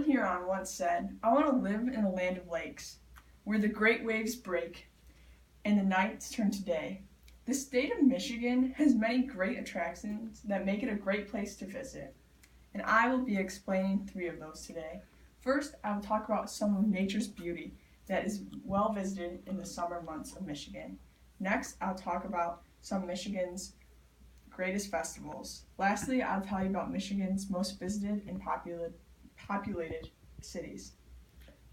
Lord Huron once said, "I want to live in a land of lakes, where the great waves break and the nights turn to day." The state of Michigan has many great attractions that make it a great place to visit, and I will be explaining 3 of those today. First, I will talk about some of nature's beauty that is well visited in the summer months of Michigan. Next, I'll talk about some of Michigan's greatest festivals. Lastly, I'll tell you about Michigan's most visited and populated cities.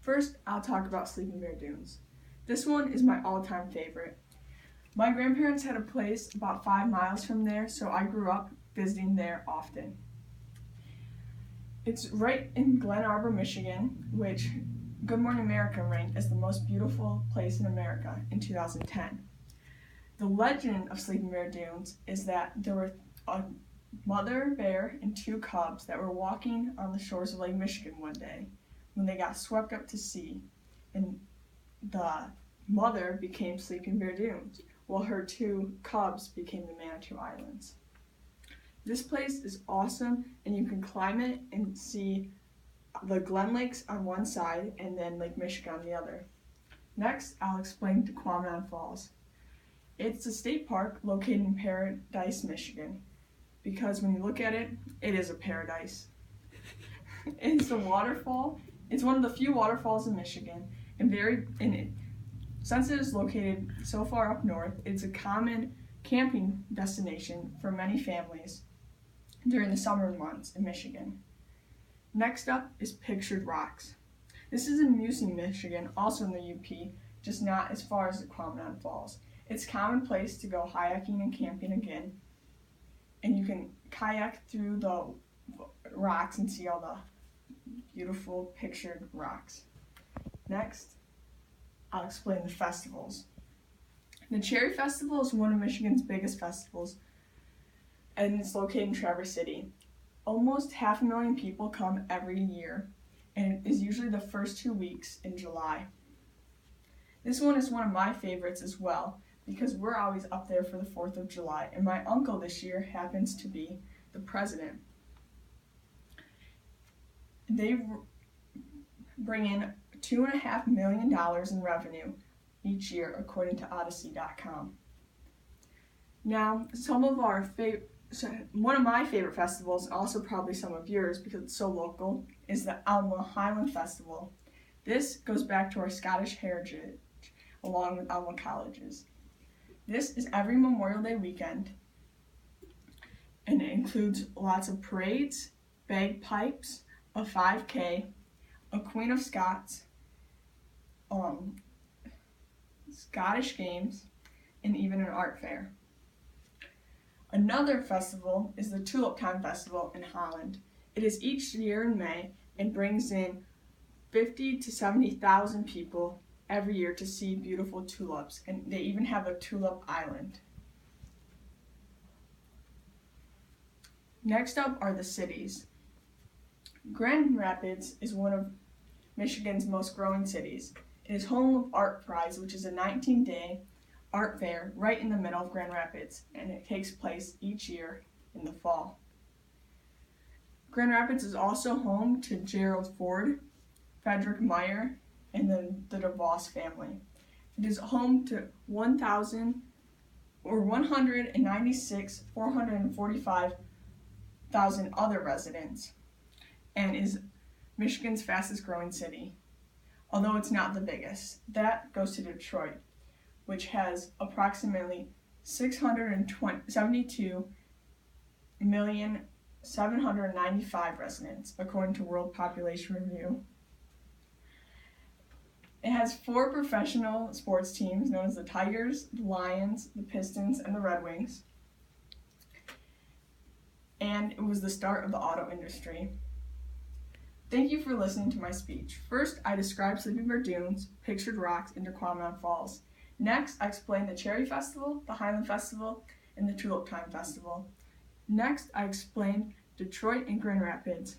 First, I'll talk about Sleeping Bear Dunes. This one is my all-time favorite. My grandparents had a place about 5 miles from there, so I grew up visiting there often. It's right in Glen Arbor, Michigan, which Good Morning America ranked as the most beautiful place in America in 2010. The legend of Sleeping Bear Dunes is that there were a mother bear and 2 cubs that were walking on the shores of Lake Michigan one day when they got swept up to sea, and the mother became Sleeping Bear Dunes, while her 2 cubs became the Manitou Islands. This place is awesome, and you can climb it and see the Glen Lakes on one side and then Lake Michigan on the other. Next, I'll explain Informational Falls. It's a state park located in Paradise, Michigan, because when you look at it, it is a paradise. It's a waterfall. It's one of the few waterfalls in Michigan, since it is located so far up north, it's a common camping destination for many families during the summer months in Michigan. Next up is Pictured Rocks. This is in Musing, Michigan, also in the UP, just not as far as the Quamanon Falls. It's a common place to go kayaking and camping again, and you can kayak through the rocks and see all the beautiful pictured rocks. Next, I'll explain the festivals. The Cherry Festival is one of Michigan's biggest festivals, and it's located in Traverse City. Almost 500,000 people come every year, and it is usually the first 2 weeks in July. This one is one of my favorites as well, because we're always up there for the 4th of July, and my uncle this year happens to be the president. They bring in $2.5 million in revenue each year, according to Odyssey.com. Now, one of my favorite festivals, also probably some of yours because it's so local, is the Alma Highland Festival. This goes back to our Scottish heritage, along with Alma colleges. This is every Memorial Day weekend, and it includes lots of parades, bagpipes, a 5K, a Queen of Scots, Scottish games, and even an art fair. Another festival is the Tulip Time Festival in Holland. It is each year in May and brings in 50 to 70,000 people every year to see beautiful tulips, and they even have a tulip island. Next up are the cities. Grand Rapids is one of Michigan's most growing cities. It is home of Art Prize, which is a 19-day art fair right in the middle of Grand Rapids, and it takes place each year in the fall. Grand Rapids is also home to Gerald Ford, Frederick Meyer, and the DeVos family. It is home to 445,000 other residents, and is Michigan's fastest growing city, although it's not the biggest. That goes to Detroit, which has approximately 672,795,000 residents, according to World Population Review. It has 4 professional sports teams known as the Tigers, the Lions, the Pistons, and the Red Wings. And it was the start of the auto industry. Thank you for listening to my speech. First, I described Sleeping Bear Dunes, Pictured Rocks, and Quamanon Falls. Next, I explained the Cherry Festival, the Highland Festival, and the Tulip Time Festival. Next, I explained Detroit and Grand Rapids.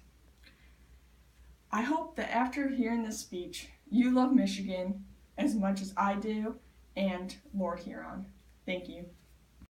I hope that after hearing this speech, you love Michigan as much as I do and Lord Huron. Thank you.